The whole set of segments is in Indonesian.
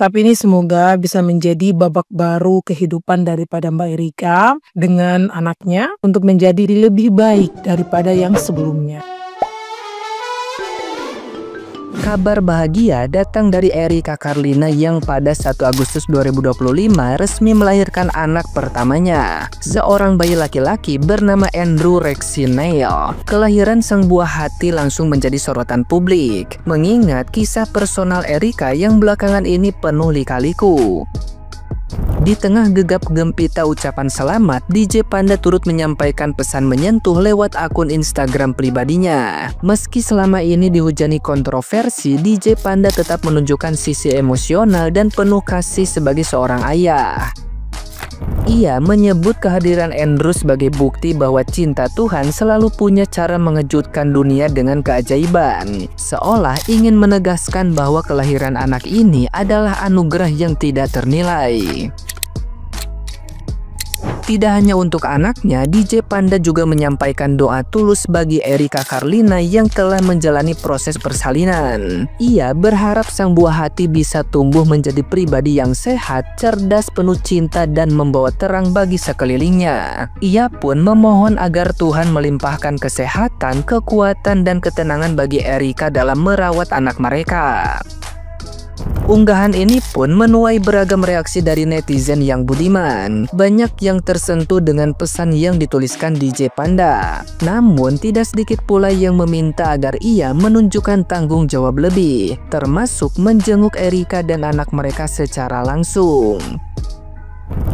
Tapi ini semoga bisa menjadi babak baru kehidupan daripada Mbak Erika dengan anaknya untuk menjadi lebih baik daripada yang sebelumnya. Kabar bahagia datang dari Erika Carlina yang pada 1 Agustus 2025 resmi melahirkan anak pertamanya, seorang bayi laki-laki bernama Andrew Rexinale. Kelahiran sang buah hati langsung menjadi sorotan publik, mengingat kisah personal Erika yang belakangan ini penuh lika-liku. Di tengah gegap gempita ucapan selamat, DJ Panda turut menyampaikan pesan menyentuh lewat akun Instagram pribadinya. Meski selama ini dihujani kontroversi, DJ Panda tetap menunjukkan sisi emosional dan penuh kasih sebagai seorang ayah. Ia menyebut kehadiran Andrew sebagai bukti bahwa cinta Tuhan selalu punya cara mengejutkan dunia dengan keajaiban, seolah ingin menegaskan bahwa kelahiran anak ini adalah anugerah yang tidak ternilai. Tidak hanya untuk anaknya, DJ Panda juga menyampaikan doa tulus bagi Erika Carlina yang telah menjalani proses persalinan. Ia berharap sang buah hati bisa tumbuh menjadi pribadi yang sehat, cerdas, penuh cinta, dan membawa terang bagi sekelilingnya. Ia pun memohon agar Tuhan melimpahkan kesehatan, kekuatan, dan ketenangan bagi Erika dalam merawat anak mereka. Unggahan ini pun menuai beragam reaksi dari netizen yang budiman. Banyak yang tersentuh dengan pesan yang dituliskan DJ Panda. Namun tidak sedikit pula yang meminta agar ia menunjukkan tanggung jawab lebih, termasuk menjenguk Erika dan anak mereka secara langsung.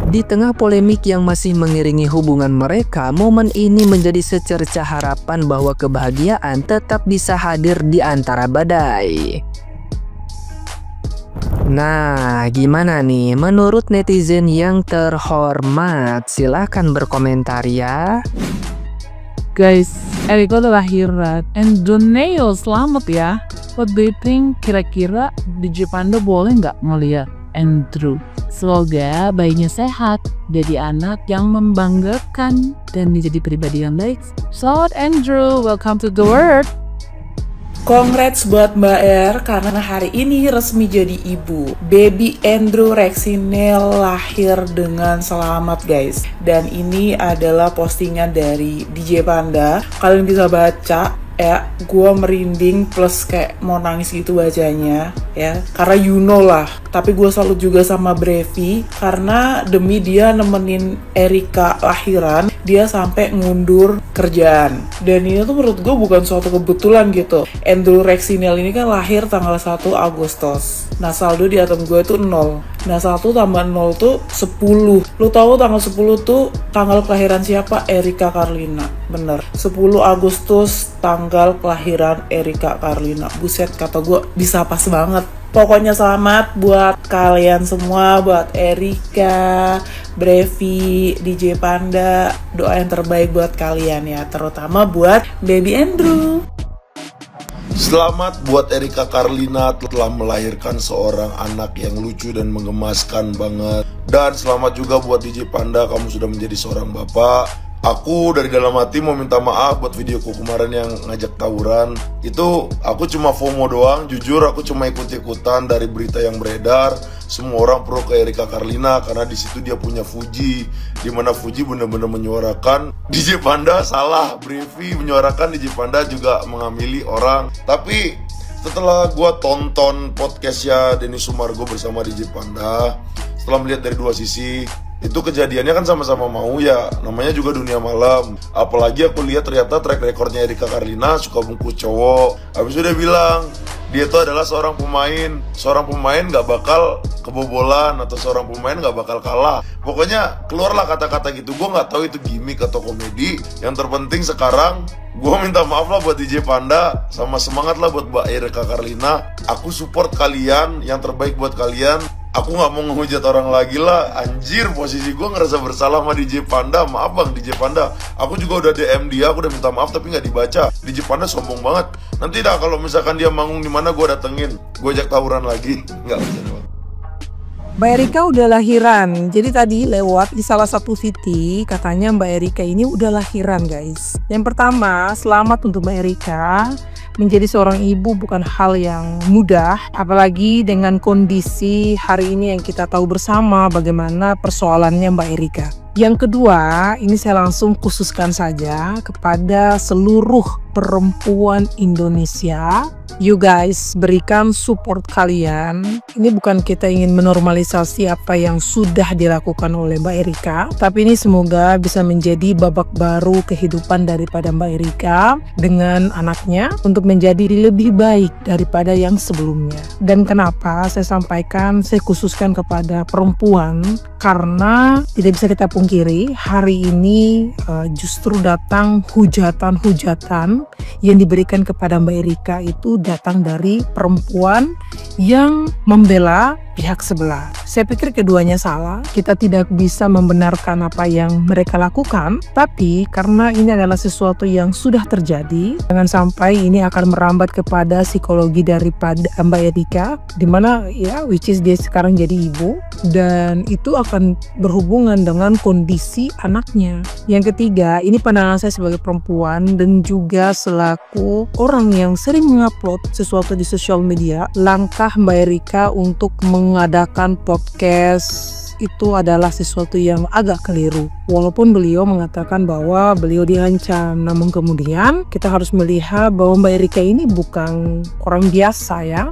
Di tengah polemik yang masih mengiringi hubungan mereka, momen ini menjadi secercah harapan bahwa kebahagiaan tetap bisa hadir di antara badai. Nah, gimana nih menurut netizen yang terhormat? Silahkan berkomentar ya. Guys, Erika udah lahiran. And Doneo, selamat ya. What do you think? Kira-kira DJ Panda boleh nggak ngeliat Andrew? Semoga bayinya sehat, jadi anak yang membanggakan, dan menjadi pribadi yang baik. So, Andrew, welcome to the world. Congrats buat Mbak R karena hari ini resmi jadi ibu. Baby Andrew Rexinale lahir dengan selamat guys. Dan ini adalah postingan dari DJ Panda. Kalian bisa baca ya, gue merinding plus kayak mau nangis gitu bacanya ya. Karena you know lah. Tapi gue salut juga sama Brevi karena demi dia nemenin Erika lahiran, dia sampai ngundur kerjaan. Dan ini tuh menurut gue bukan suatu kebetulan gitu. Andrew Rexinale ini kan lahir tanggal 1 Agustus. Nah saldo di atom gue tuh 0. Nah 1 tambah 0 tuh 10. Lu tahu tanggal 10 tuh tanggal kelahiran siapa? Erika Carlina. Bener, 10 Agustus tanggal kelahiran Erika Carlina. Buset, kata gue bisa pas banget. Pokoknya selamat buat kalian semua, buat Erika, Brevi, DJ Panda. Doa yang terbaik buat kalian ya, terutama buat baby Andrew. Selamat buat Erika Carlina telah melahirkan seorang anak yang lucu dan menggemaskan banget. Dan selamat juga buat DJ Panda, kamu sudah menjadi seorang bapak. Aku dari dalam hati mau minta maaf buat videoku kemarin yang ngajak tawuran. Itu aku cuma FOMO doang, jujur aku cuma ikut-ikutan dari berita yang beredar. Semua orang pro ke Erika Carlina karena di situ dia punya Fuji, dimana Fuji benar-benar menyuarakan DJ Panda salah, Brevi menyuarakan DJ Panda juga mengamili orang. Tapi setelah gua tonton podcastnya Denny Sumargo bersama DJ Panda, setelah melihat dari dua sisi, itu kejadiannya kan sama-sama mau ya, namanya juga dunia malam. Apalagi aku lihat ternyata track recordnya Erika Carlina suka bungkus cowok. Habis itu dia bilang dia tuh adalah seorang pemain gak bakal kebobolan atau seorang pemain gak bakal kalah. Pokoknya keluarlah kata-kata gitu. Gue gak tahu itu gimmick atau komedi. Yang terpenting sekarang gue minta maaf lah buat DJ Panda, sama semangat lah buat Mbak Erika Carlina. Aku support kalian, yang terbaik buat kalian. Aku gak mau ngehujat orang lagi lah. Anjir, posisi gue ngerasa bersalah sama DJ Panda. Maaf bang DJ Panda, aku juga udah DM dia, aku udah minta maaf tapi gak dibaca. DJ Panda sombong banget. Nanti dah kalau misalkan dia manggung di mana gue datengin, gue ajak tawuran lagi. Gak bisa bang. Mbak Erika udah lahiran. Jadi tadi lewat di salah satu city katanya Mbak Erika ini udah lahiran guys. Yang pertama, selamat untuk Mbak Erika. menjadi seorang ibu bukan hal yang mudah, apalagi dengan kondisi hari ini yang kita tahu bersama bagaimana persoalannya Mbak Erika. Yang kedua, ini saya langsung khususkan saja kepada seluruh perempuan Indonesia. You guys, berikan support kalian. Ini bukan kita ingin menormalisasi apa yang sudah dilakukan oleh Mbak Erika, tapi ini semoga bisa menjadi babak baru kehidupan daripada Mbak Erika dengan anaknya untuk menjadi lebih baik daripada yang sebelumnya. Dan kenapa saya sampaikan, saya khususkan kepada perempuan, karena tidak bisa kita pungkiri hari ini justru datang hujatan-hujatan yang diberikan kepada Mbak Erika itu datang dari perempuan yang membela pihak sebelah. Saya pikir keduanya salah. Kita tidak bisa membenarkan apa yang mereka lakukan, tapi karena ini adalah sesuatu yang sudah terjadi, jangan sampai ini akan merambat kepada psikologi daripada Mbak Erika, dimana ya which is dia sekarang jadi ibu, dan itu akan berhubungan dengan kondisi anaknya. Yang ketiga, ini pandangan saya sebagai perempuan dan juga selaku orang yang sering mengupload sesuatu di sosial media. Langkah Mbak Erika untuk mengadakan podcast itu adalah sesuatu yang agak keliru. Walaupun beliau mengatakan bahwa beliau diancam, namun kemudian kita harus melihat bahwa Mbak Erika ini bukan orang biasa ya,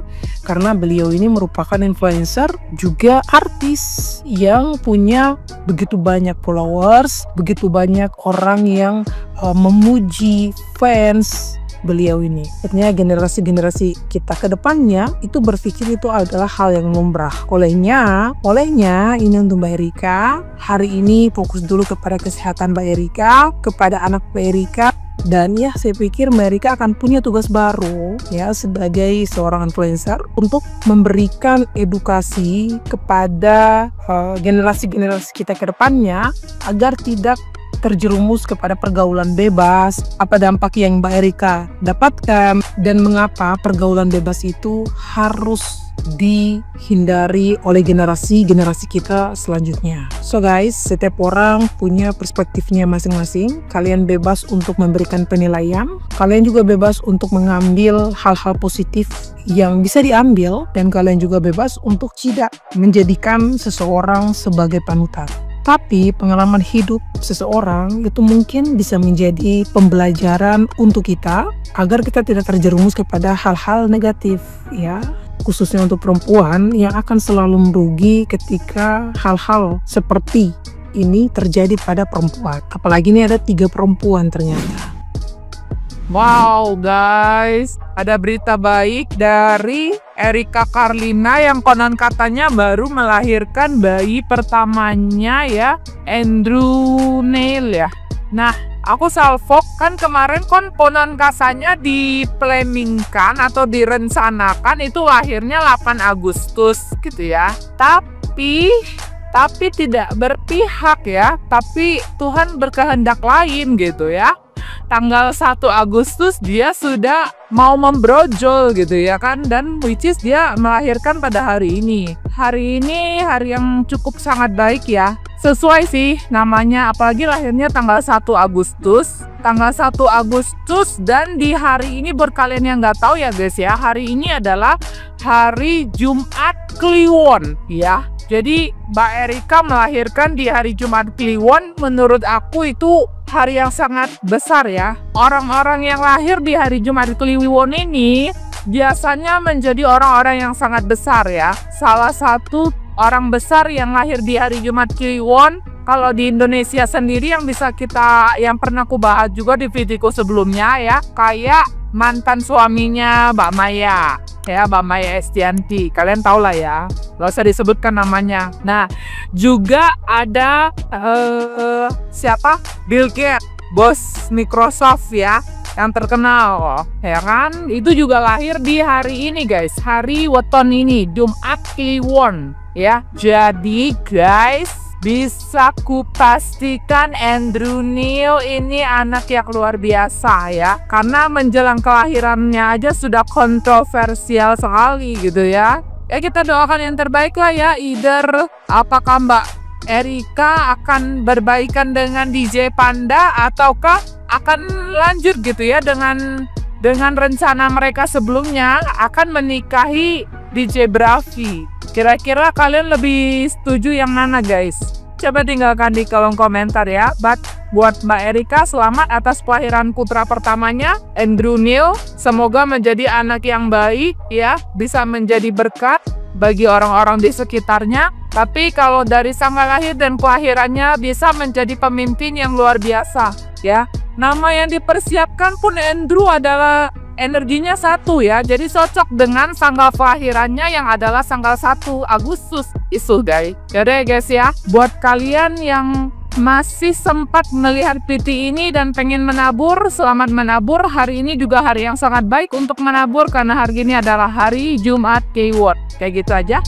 karena beliau ini merupakan influencer, juga artis yang punya begitu banyak followers, begitu banyak orang yang memuji fans beliau ini. Artinya generasi-generasi kita ke depannya itu berpikir itu adalah hal yang lumrah. Olehnya ini untuk Mbak Erika, hari ini fokus dulu kepada kesehatan Mbak Erika, kepada anak Mbak Erika. Dan ya saya pikir Mbak Erika akan punya tugas baru ya sebagai seorang influencer untuk memberikan edukasi kepada generasi-generasi kita ke depannya agar tidak terjerumus kepada pergaulan bebas, apa dampak yang Mbak Erika dapatkan, dan mengapa pergaulan bebas itu harus dihindari oleh generasi-generasi kita selanjutnya. So guys, setiap orang punya perspektifnya masing-masing. Kalian bebas untuk memberikan penilaian, kalian juga bebas untuk mengambil hal-hal positif yang bisa diambil, dan kalian juga bebas untuk tidak menjadikan seseorang sebagai panutan. Tapi pengalaman hidup seseorang itu mungkin bisa menjadi pembelajaran untuk kita agar kita tidak terjerumus kepada hal-hal negatif ya, khususnya untuk perempuan yang akan selalu merugi ketika hal-hal seperti ini terjadi pada perempuan. Apalagi ini ada 3 perempuan ternyata. Wow guys, ada berita baik dari Erika Carlina yang konon katanya baru melahirkan bayi pertamanya ya, Andrew Neil ya. Nah, aku salvok kan kemarin konon katanya diplanningkan atau direncanakan itu lahirnya 8 Agustus gitu ya. Tapi tidak berpihak ya, tapi Tuhan berkehendak lain gitu ya. Tanggal 1 Agustus dia sudah mau membrojol gitu ya kan, dan which is dia melahirkan pada hari ini. Hari ini hari yang cukup sangat baik ya, sesuai sih namanya, apalagi lahirnya tanggal 1 Agustus. Tanggal 1 Agustus dan di hari ini buat kalian yang nggak tahu ya guys ya, hari ini adalah hari Jumat Kliwon ya. Jadi Mbak Erika melahirkan di hari Jumat Kliwon, menurut aku itu hari yang sangat besar ya. Orang-orang yang lahir di hari Jumat Kliwon ini biasanya menjadi orang-orang yang sangat besar ya. Salah satu orang besar yang lahir di hari Jumat Kliwon, kalau di Indonesia sendiri yang pernah aku bahas juga di videoku sebelumnya ya, kayak mantan suaminya Mbak Maya ya, Mbak Maya Estianty, kalian tau lah ya, gak usah disebutkan namanya. Nah juga ada siapa, Bill Gates, bos Microsoft ya, yang terkenal ya kan, itu juga lahir di hari ini guys, hari weton ini, Jumat Kliwon ya. Jadi guys, bisa kupastikan Andrew Neil ini anak yang luar biasa ya, karena menjelang kelahirannya aja sudah kontroversial sekali gitu ya. Ya kita doakan yang terbaik lah ya, either apakah Mbak Erika akan berbaikan dengan DJ Panda ataukah akan lanjut gitu ya dengan dengan rencana mereka sebelumnya akan menikahi DJ Bravi. Kira-kira kalian lebih setuju yang mana guys? Coba tinggalkan di kolom komentar ya. Buat Mbak Erika, selamat atas kelahiran putra pertamanya, Andrew Neil. Semoga menjadi anak yang baik ya, bisa menjadi berkat bagi orang-orang di sekitarnya. Tapi kalau dari tanggal lahir dan kelahirannya bisa menjadi pemimpin yang luar biasa ya. Nama yang dipersiapkan pun Andrew adalah energinya 1 ya. Jadi cocok dengan tanggal kelahirannya yang adalah tanggal 1 Agustus itu guys. Yaudah guys ya, buat kalian yang masih sempat melihat PT ini dan pengen menabur, selamat menabur. Hari ini juga hari yang sangat baik untuk menabur karena hari ini adalah hari Jumat Keyword. Kayak gitu aja.